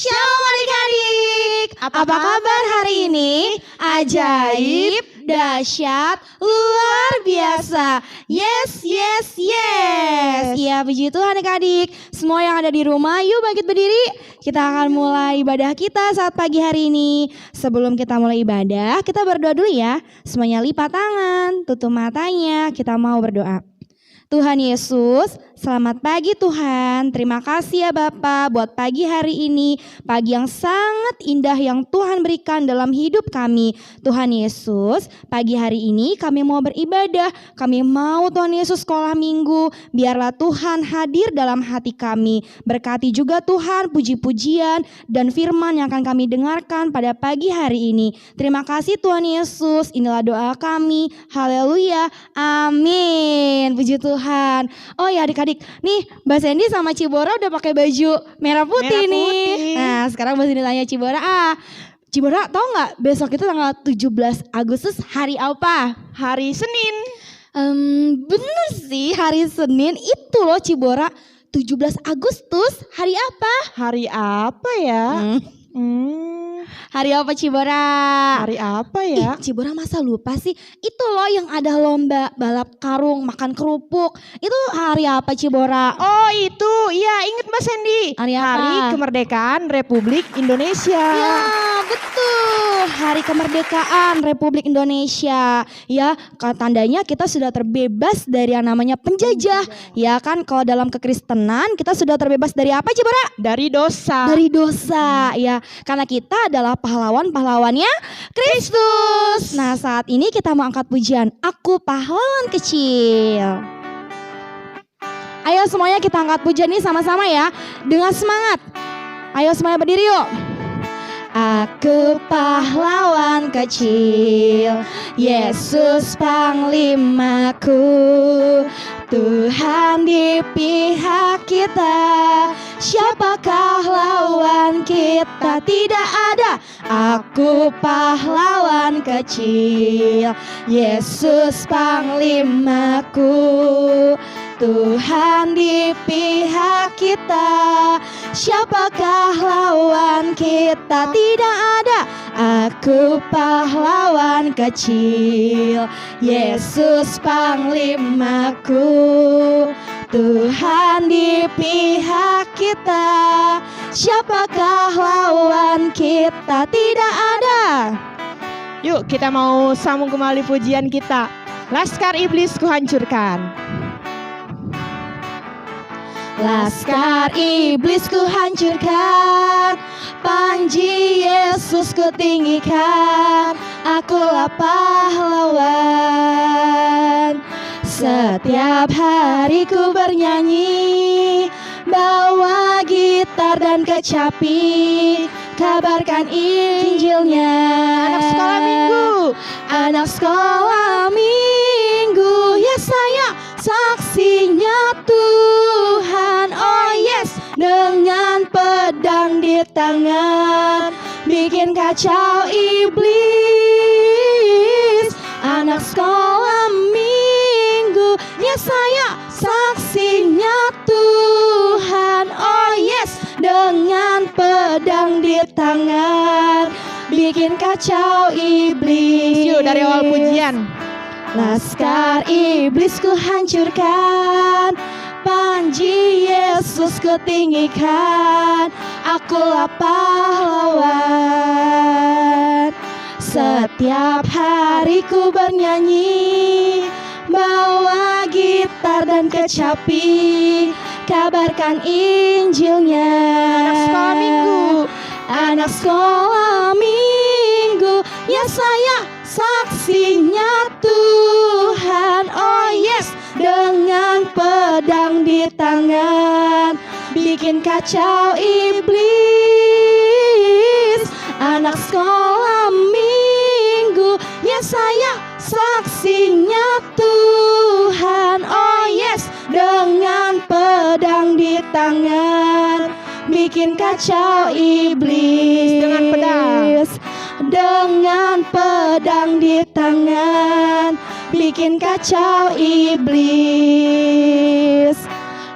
Shalom adik-adik, apa kabar hari ini? Ajaib, dahsyat, luar biasa. Yes, yes, yes. Ya puji Tuhan adik-adik. Semua yang ada di rumah yuk bangkit berdiri. Kita akan mulai ibadah kita saat pagi hari ini. Sebelum kita mulai ibadah, kita berdoa dulu ya. Semuanya lipat tangan, tutup matanya, kita mau berdoa. Tuhan Yesus, selamat pagi Tuhan. Terima kasih ya Bapa buat pagi hari ini. Pagi yang sangat indah yang Tuhan berikan dalam hidup kami. Tuhan Yesus, pagi hari ini kami mau beribadah. Kami mau Tuhan Yesus sekolah minggu. Biarlah Tuhan hadir dalam hati kami. Berkati juga Tuhan puji-pujian dan firman yang akan kami dengarkan pada pagi hari ini. Terima kasih Tuhan Yesus. Inilah doa kami. Haleluya. Amin. Puji Tuhan. Oh ya adik-adik, nih Mbak Sandy sama Cibora udah pakai baju merah putih nih. Nah sekarang Mbak Sandy tanya Cibora, Cibora tahu nggak besok itu tanggal 17 Agustus hari apa? Hari Senin. Bener sih, hari Senin itu loh Cibora. 17 Agustus hari apa? Hari apa ya? Hari apa Cibora? Hari apa ya? Cibora masa lupa sih? Itu loh yang ada lomba balap karung, makan kerupuk. Itu hari apa Cibora? Oh itu, iya inget Mbak Sandy. Hari apa? Hari Kemerdekaan Republik Indonesia. Ya betul, Hari Kemerdekaan Republik Indonesia. Ya, tandanya kita sudah terbebas dari yang namanya penjajah. Ya kan, kalau dalam kekristenan kita sudah terbebas dari apa Cibora? Dari dosa. Dari dosa, ya. Karena kita adalah pahlawan-pahlawannya Kristus. Nah, saat ini kita mau angkat pujian Aku Pahlawan Kecil. Ayo semuanya kita angkat pujian ini sama-sama ya. Dengan semangat. Ayo semuanya berdiri yuk. Aku pahlawan kecil, Yesus panglimaku, Tuhan di pihak kita, siapakah lawan kita? Tidak ada. Aku pahlawan kecil, Yesus panglimaku, Tuhan di pihak kita, siapakah lawan kita? Tidak ada. Aku pahlawan kecil, Yesus panglimaku, Tuhan di pihak kita, siapakah lawan kita? Tidak ada. Yuk kita mau sambung kembali pujian kita. Laskar iblis kuhancurkan. Laskar iblis ku hancurkan, panji Yesus ku tinggikan, akulah pahlawan. Setiap hari ku bernyanyi, bawa gitar dan kecapi, kabarkan Injilnya. Anak sekolah minggu. Anak sekolah minggu, ya saya saksinya Tuhan. Oh yes, dengan pedang di tangan, bikin kacau iblis. Anak sekolah minggu, ya saya saksinya Tuhan. Oh yes, dengan pedang di tangan, bikin kacau iblis. Yuk dari awal pujian. Laskar iblis ku hancurkan, panji Yesus ku tinggikan, akulah pahlawan. Setiap hari ku bernyanyi, bawa gitar dan kecapi, kabarkan Injilnya. Anak sekolah minggu. Anak sekolah minggu, ya saya saksinya Tuhan. Oh yes, dengan pedang di tangan, bikin kacau iblis. Anak sekolah minggu, ya saya saksinya Tuhan. Oh yes, dengan pedang di tangan, bikin kacau iblis. Dengan pedang. Dengan pedang di tangan, bikin kacau iblis.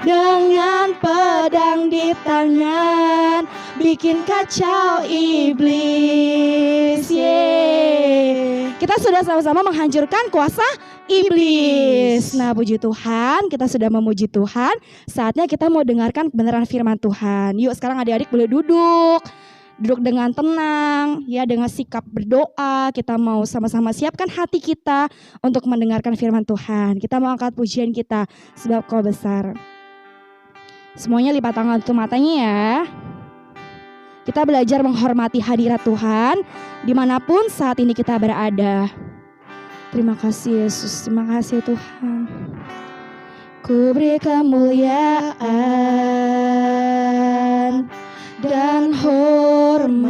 Dengan pedang di tangan, bikin kacau iblis. Yeay. Kita sudah sama-sama menghancurkan kuasa iblis. Nah, puji Tuhan, kita sudah memuji Tuhan. Saatnya kita mau dengarkan kebenaran firman Tuhan. Yuk, sekarang adik-adik boleh duduk dengan tenang, ya, dengan sikap berdoa. Kita mau sama-sama siapkan hati kita untuk mendengarkan firman Tuhan. Kita mau angkat pujian kita, sebab Kau besar. Semuanya lipat tangan tutup matanya ya. Kita belajar menghormati hadirat Tuhan dimanapun saat ini kita berada. Terima kasih Yesus, terima kasih Tuhan. Ku beri kemuliaan dan hormat,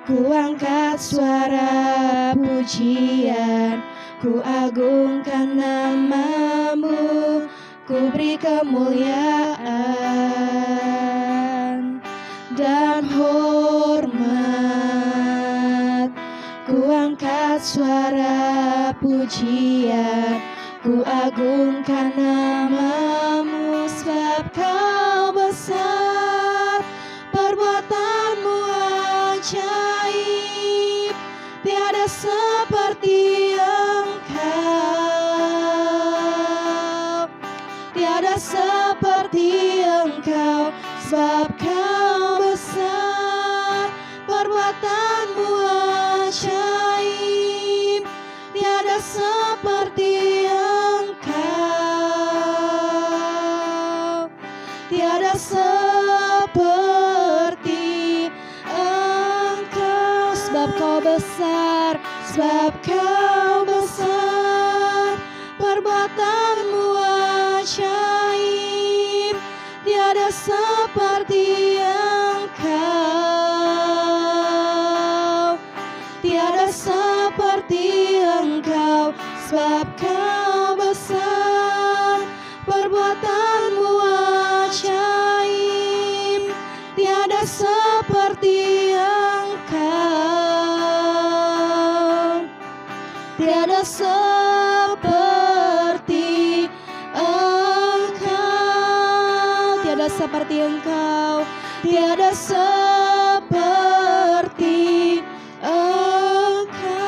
ku angkat suara pujian, ku agungkan nama-Mu, ku beri kemuliaan dan hormat, ku angkat suara pujian, ku agungkan nama-Mu, sebab Kau besar, perbuatan-Mu ajaib, tiada seperti Engkau, tiada seperti Engkau, sebab Kau besar, perbuatan-Mu ajaib, tiada seperti Engkau, tiada seperti Engkau, sebab Kau besar, sebab Kau besar, perbuatan-Mu ajaib, tiada seperti Engkau, tiada seperti Engkau, sebab Kau besar, perbuatan-Mu ajaib, tiada seperti Engkau, tiada seperti Engkau, tiada seperti Engkau, tiada seperti Engkau,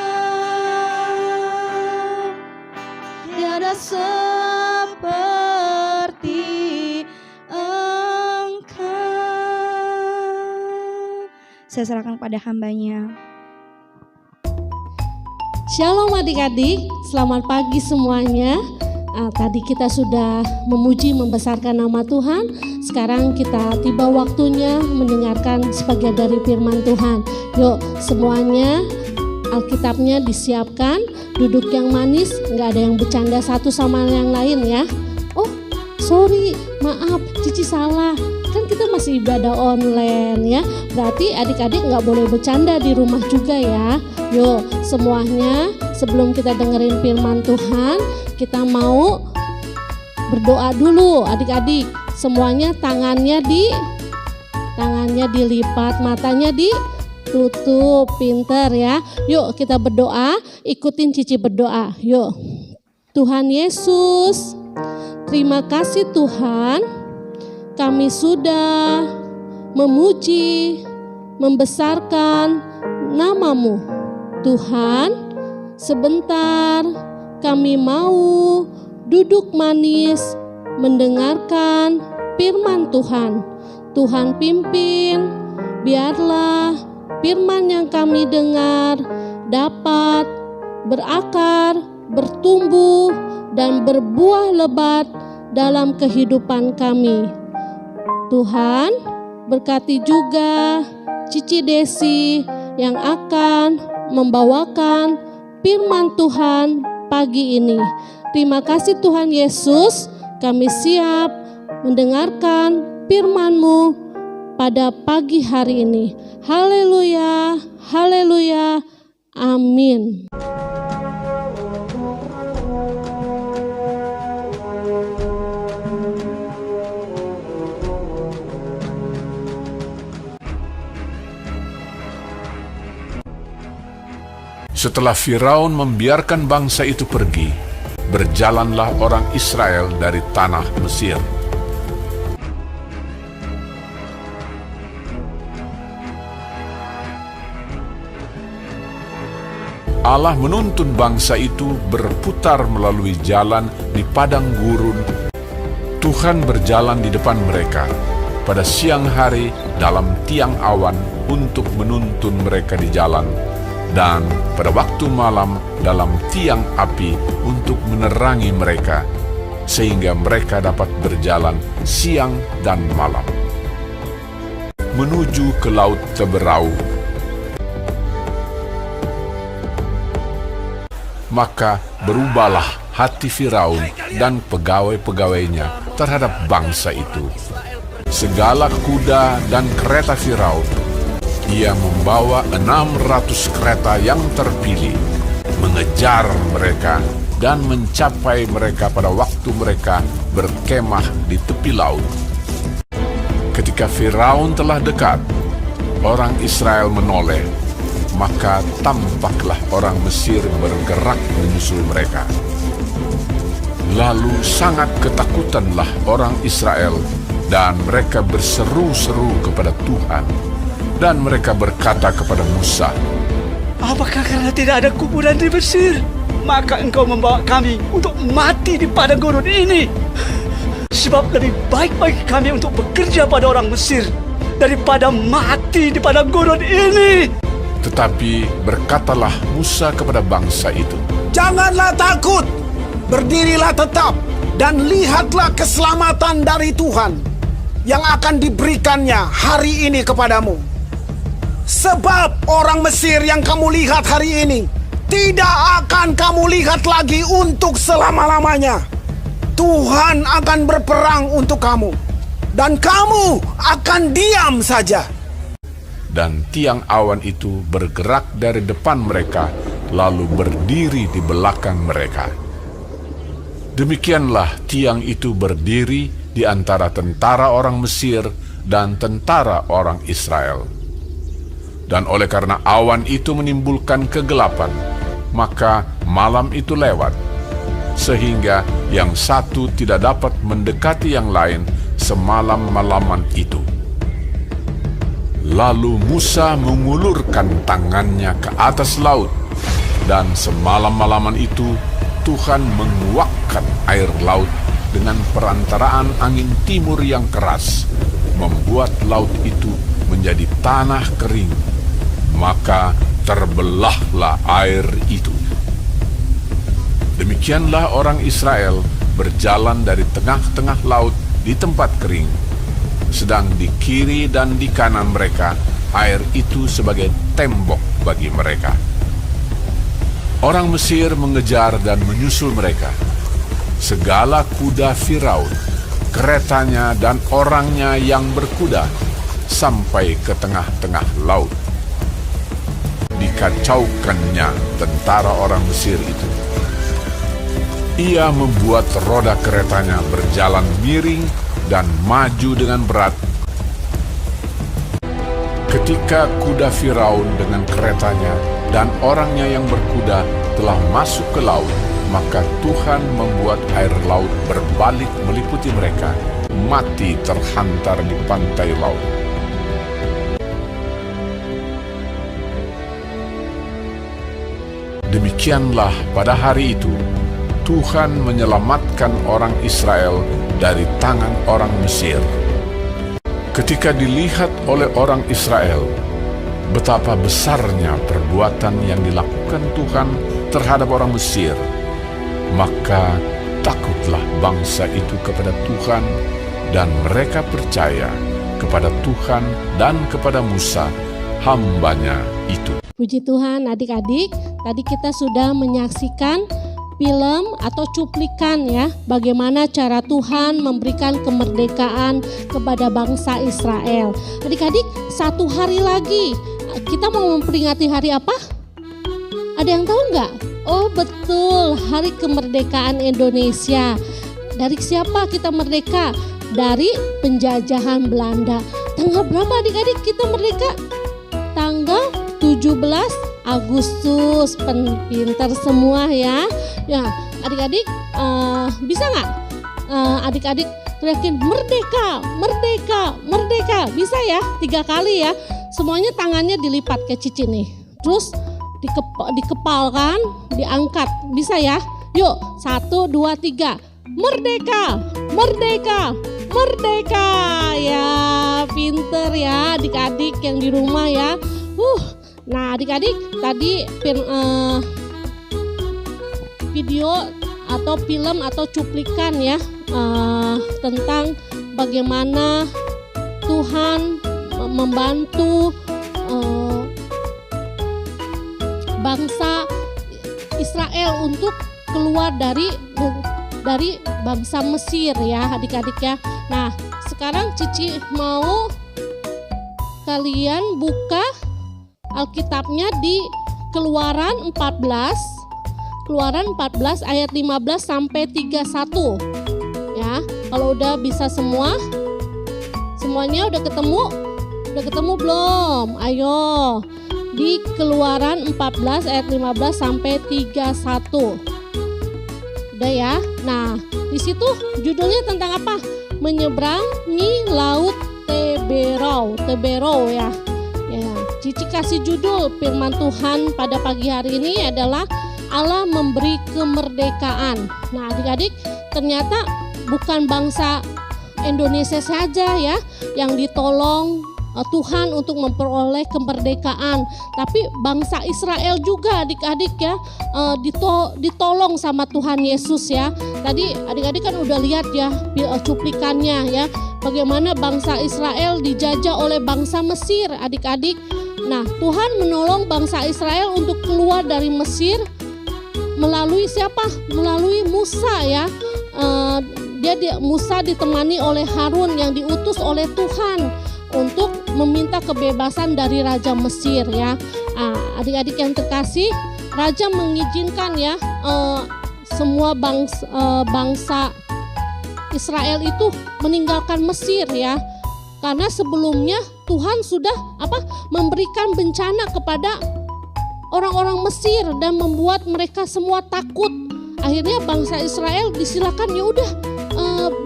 tiada seperti Engkau. Saya serahkan pada hamba-Nya. Shalom adik-adik, selamat pagi semuanya. Tadi kita sudah memuji membesarkan nama Tuhan. Sekarang kita tiba waktunya mendengarkan sebagian dari firman Tuhan. Yuk semuanya, Alkitabnya disiapkan, duduk yang manis, gak ada yang bercanda satu sama yang lain ya. Oh sorry, maaf Cici salah, kan kita masih ibadah online ya. Berarti adik-adik gak boleh bercanda di rumah juga ya. Yuk semuanya, sebelum kita dengerin firman Tuhan, kita mau berdoa dulu adik-adik. Semuanya tangannya dilipat, matanya ditutup, pinter ya. Yuk kita berdoa, ikutin Cici berdoa. Yuk. Tuhan Yesus, terima kasih Tuhan, kami sudah memuji, membesarkan nama-Mu. Tuhan, sebentar kami mau duduk manis mendengarkan firman Tuhan. Tuhan pimpin, biarlah firman yang kami dengar dapat berakar, bertumbuh, dan berbuah lebat dalam kehidupan kami. Tuhan, berkati juga Cici Desi yang akan membawakan firman Tuhan pagi ini. Terima kasih Tuhan Yesus, kami siap mendengarkan firman-Mu pada pagi hari ini. Haleluya, haleluya, amin. Setelah Firaun membiarkan bangsa itu pergi, berjalanlah orang Israel dari tanah Mesir. Allah menuntun bangsa itu berputar melalui jalan di padang gurun. Tuhan berjalan di depan mereka pada siang hari dalam tiang awan untuk menuntun mereka di jalan, dan pada waktu malam dalam tiang api untuk menerangi mereka, sehingga mereka dapat berjalan siang dan malam menuju ke Laut Teberau. Maka berubahlah hati Firaun dan pegawai-pegawainya terhadap bangsa itu. Segala kuda dan kereta Firaun, ia membawa 600 kereta yang terpilih, mengejar mereka dan mencapai mereka pada waktu mereka berkemah di tepi laut. Ketika Firaun telah dekat, orang Israel menoleh, maka tampaklah orang Mesir bergerak menyusul mereka. Lalu sangat ketakutanlah orang Israel, dan mereka berseru-seru kepada Tuhan, dan mereka berkata kepada Musa, "Apakah karena tidak ada kuburan di Mesir, maka engkau membawa kami untuk mati di padang gurun ini? Sebab lebih baik bagi kami untuk bekerja pada orang Mesir daripada mati di padang gurun ini." Tetapi berkatalah Musa kepada bangsa itu, "Janganlah takut, berdirilah tetap, dan lihatlah keselamatan dari Tuhan yang akan diberikannya hari ini kepadamu. Sebab orang Mesir yang kamu lihat hari ini tidak akan kamu lihat lagi untuk selama-lamanya. Tuhan akan berperang untuk kamu, dan kamu akan diam saja." dan tiang awan itu bergerak dari depan mereka, lalu berdiri di belakang mereka. Demikianlah tiang itu berdiri di antara tentara orang Mesir dan tentara orang Israel. Dan oleh karena awan itu menimbulkan kegelapan, maka malam itu lewat, sehingga yang satu tidak dapat mendekati yang lain semalam-malaman itu. Lalu Musa mengulurkan tangannya ke atas laut, dan semalam-malaman itu Tuhan menguakkan air laut dengan perantaraan angin timur yang keras, membuat laut itu menjadi tanah kering, maka terbelahlah air itu. Demikianlah orang Israel berjalan dari tengah-tengah laut di tempat kering, sedang di kiri dan di kanan mereka air itu sebagai tembok bagi mereka. Orang Mesir mengejar dan menyusul mereka. Segala kuda Firaun, keretanya dan orangnya yang berkuda sampai ke tengah-tengah laut. Dikacaukannya tentara orang Mesir itu. Ia membuat roda keretanya berjalan miring dan maju dengan berat. Ketika kuda Firaun dengan keretanya dan orangnya yang berkuda telah masuk ke laut, maka Tuhan membuat air laut berbalik meliputi mereka, mati terhantar di pantai laut. Demikianlah pada hari itu Tuhan menyelamatkan orang Israel dari tangan orang Mesir. Ketika dilihat oleh orang Israel betapa besarnya perbuatan yang dilakukan Tuhan terhadap orang Mesir, maka takutlah bangsa itu kepada Tuhan, dan mereka percaya kepada Tuhan dan kepada Musa, hambanya itu. Puji Tuhan, adik-adik, tadi kita sudah menyaksikan film atau cuplikan ya, bagaimana cara Tuhan memberikan kemerdekaan kepada bangsa Israel. Adik-adik, satu hari lagi kita mau memperingati hari apa? Ada yang tahu nggak? Oh betul, hari kemerdekaan Indonesia. Dari siapa kita merdeka? Dari penjajahan Belanda. Tanggal berapa adik-adik kita merdeka? Tanggal 17 Agustus. Pintar semua ya. Ya, adik-adik bisa nggak? Adik-adik teriakin merdeka, merdeka, merdeka. Bisa ya? 3 kali ya. Semuanya tangannya dilipat ke Cici nih. Terus dikepalkan, diangkat. Bisa ya? Yuk, 1, 2, 3. Merdeka, merdeka, merdeka. Ya, pinter ya adik-adik yang di rumah ya. Nah adik-adik tadi video atau film atau cuplikan ya tentang bagaimana Tuhan membantu bangsa Israel untuk keluar dari bangsa Mesir ya adik-adik ya. Nah sekarang Cici mau kalian buka Alkitabnya di Keluaran 14 ayat 15 sampai 31 ya. Kalau udah bisa semuanya udah ketemu belum? Ayo di Keluaran 14 ayat 15 sampai 31. Udah ya. Nah, di situ judulnya tentang apa? Menyeberangi laut Teberau ya. Ya, Cici kasih judul firman Tuhan pada pagi hari ini adalah Allah memberi kemerdekaan. Nah, adik-adik, ternyata bukan bangsa Indonesia saja ya yang ditolong Tuhan untuk memperoleh kemerdekaan, tapi bangsa Israel juga adik-adik ya ditolong sama Tuhan Yesus ya. Tadi adik-adik kan udah lihat ya cuplikannya ya, bagaimana bangsa Israel dijajah oleh bangsa Mesir adik-adik. Nah Tuhan menolong bangsa Israel untuk keluar dari Mesir melalui siapa? Melalui Musa ya. Musa ditemani oleh Harun yang diutus oleh Tuhan untuk meminta kebebasan dari Raja Mesir ya. Adik-adik yang terkasih, Raja mengizinkan ya semua bangsa Israel itu meninggalkan Mesir ya. Karena sebelumnya Tuhan sudah memberikan bencana kepada orang-orang Mesir dan membuat mereka semua takut. Akhirnya bangsa Israel disilakan ya udah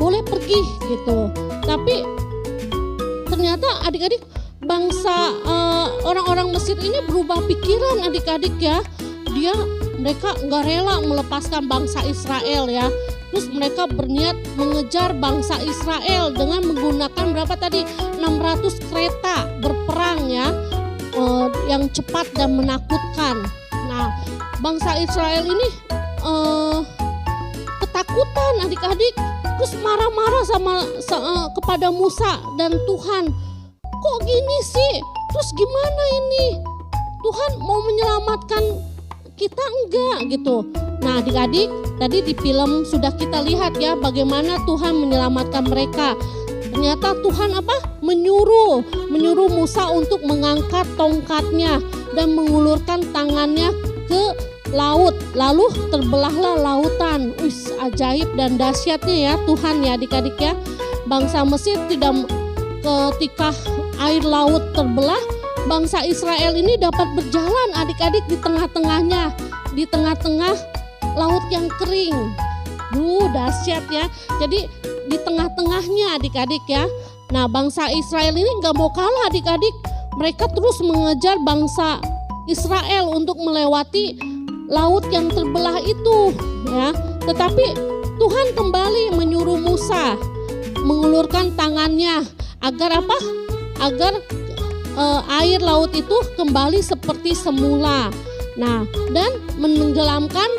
boleh pergi gitu. Tapi ternyata adik-adik bangsa orang-orang Mesir ini berubah pikiran adik-adik ya. Mereka nggak rela melepaskan bangsa Israel ya. Terus mereka berniat mengejar bangsa Israel dengan menggunakan berapa tadi? 600 kereta berperang ya, yang cepat dan menakutkan. Nah, bangsa Israel ini ketakutan adik-adik. Terus marah-marah kepada Musa dan Tuhan. Kok gini sih? Terus gimana ini? Tuhan mau menyelamatkan kita enggak gitu. Nah adik-adik tadi di film sudah kita lihat ya bagaimana Tuhan menyelamatkan mereka. Ternyata Tuhan menyuruh Musa untuk mengangkat tongkatnya dan mengulurkan tangannya ke laut, lalu terbelahlah lautan. Ajaib dan dahsyatnya ya Tuhan ya adik-adik ya. Bangsa Mesir ketika air laut terbelah, bangsa Israel ini dapat berjalan adik-adik di tengah-tengahnya, di tengah-tengah laut yang kering. Dahsyat ya. Jadi di tengah-tengahnya adik-adik ya. Nah bangsa Israel ini gak mau kalah adik-adik. Mereka terus mengejar bangsa Israel untuk melewati laut yang terbelah itu ya. Tetapi Tuhan kembali menyuruh Musa mengulurkan tangannya agar apa? Agar air laut itu kembali seperti semula. Nah, dan menenggelamkan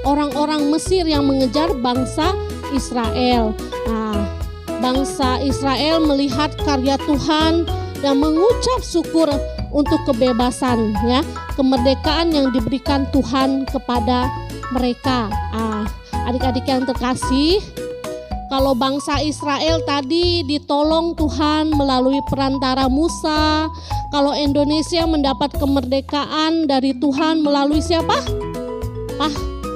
orang-orang Mesir yang mengejar bangsa Israel. Nah, bangsa Israel melihat karya Tuhan dan mengucap syukur untuk kebebasan ya, kemerdekaan yang diberikan Tuhan kepada mereka. Adik-adik yang terkasih, kalau bangsa Israel tadi ditolong Tuhan melalui perantara Musa, kalau Indonesia mendapat kemerdekaan dari Tuhan melalui siapa?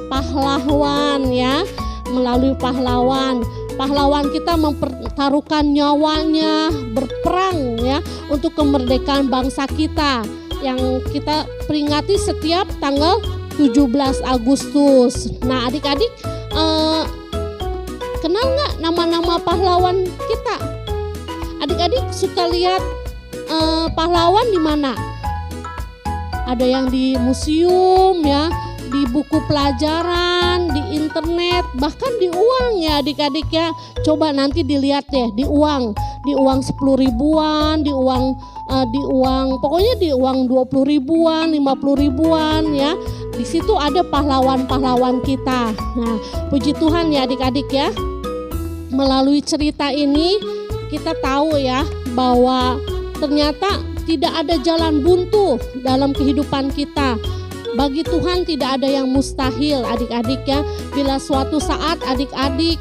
Pahlawan ya, melalui pahlawan. Pahlawan kita mempertaruhkan nyawanya berperang ya untuk kemerdekaan bangsa kita yang kita peringati setiap tanggal 17 Agustus. Nah adik-adik kenal nggak nama-nama pahlawan kita? Adik-adik suka lihat pahlawan di mana? ada yang di museum ya, di buku pelajaran, di internet, bahkan di uang ya adik-adik ya. Coba nanti dilihat deh di uang 10 ribuan, di uang pokoknya di uang 20 ribuan, 50 ribuan ya. Di situ ada pahlawan-pahlawan kita. Nah, puji Tuhan ya adik-adik ya. Melalui cerita ini kita tahu ya bahwa ternyata tidak ada jalan buntu dalam kehidupan kita. Bagi Tuhan tidak ada yang mustahil adik-adik ya. Bila suatu saat adik-adik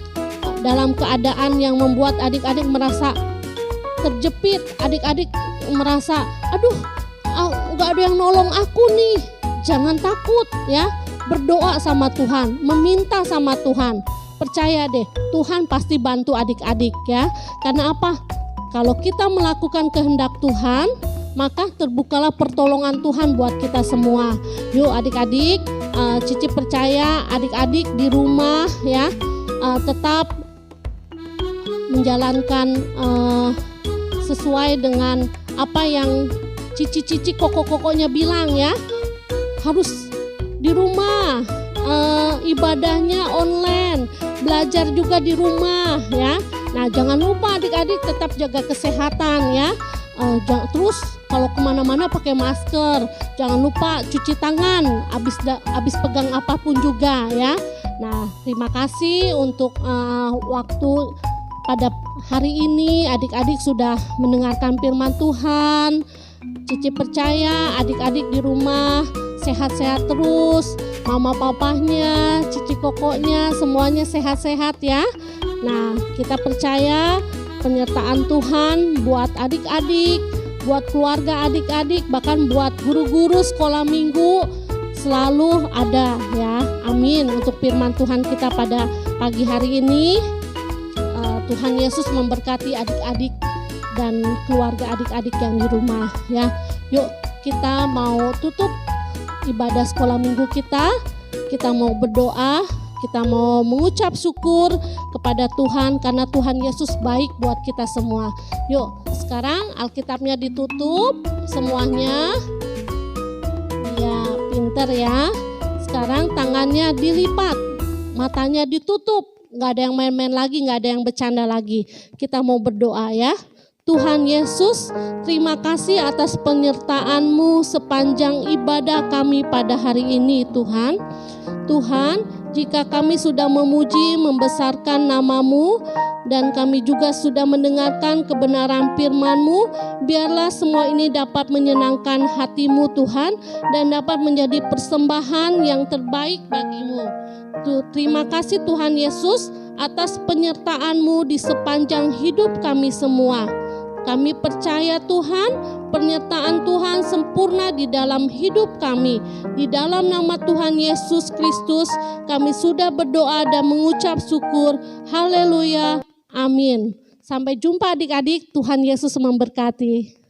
dalam keadaan yang membuat adik-adik merasa terjepit, adik-adik merasa aduh gak ada yang nolong aku nih. Jangan takut ya, berdoa sama Tuhan, meminta sama Tuhan. Percaya deh, Tuhan pasti bantu adik-adik ya. Karena apa? Kalau kita melakukan kehendak Tuhan, maka terbukalah pertolongan Tuhan buat kita semua. Yuk adik-adik, Cici percaya adik-adik di rumah ya tetap menjalankan sesuai dengan apa yang Cici koko-kokonya bilang ya. Harus di rumah, ibadahnya online, belajar juga di rumah ya. Nah jangan lupa adik-adik tetap jaga kesehatan ya. Terus kalau kemana-mana pakai masker, jangan lupa cuci tangan abis pegang apapun juga ya. Nah terima kasih untuk waktu pada hari ini adik-adik sudah mendengarkan firman Tuhan. Cici percaya adik-adik di rumah sehat-sehat terus, mama papahnya, cici kokoknya semuanya sehat-sehat ya. Nah kita percaya penyertaan Tuhan buat adik-adik, buat keluarga adik-adik, bahkan buat guru-guru sekolah minggu selalu ada ya. Amin. Untuk firman Tuhan kita pada pagi hari ini, Tuhan Yesus memberkati adik-adik dan keluarga adik-adik yang di rumah ya. Yuk kita mau tutup ibadah sekolah minggu kita mau berdoa, kita mau mengucap syukur kepada Tuhan karena Tuhan Yesus baik buat kita semua. Yuk sekarang Alkitabnya ditutup semuanya. Ya pinter ya. Sekarang tangannya dilipat, matanya ditutup, gak ada yang main-main lagi, gak ada yang bercanda lagi. Kita mau berdoa ya. Tuhan Yesus, terima kasih atas penyertaan-Mu sepanjang ibadah kami pada hari ini Tuhan. Tuhan, jika kami sudah memuji, membesarkan nama-Mu, dan kami juga sudah mendengarkan kebenaran firman-Mu, biarlah semua ini dapat menyenangkan hati-Mu Tuhan, dan dapat menjadi persembahan yang terbaik bagi-Mu. Terima kasih Tuhan Yesus atas penyertaan-Mu di sepanjang hidup kami semua. Kami percaya Tuhan, penyertaan Tuhan sempurna di dalam hidup kami. Di dalam nama Tuhan Yesus Kristus, kami sudah berdoa dan mengucap syukur. Haleluya. Amin. Sampai jumpa adik-adik. Tuhan Yesus memberkati.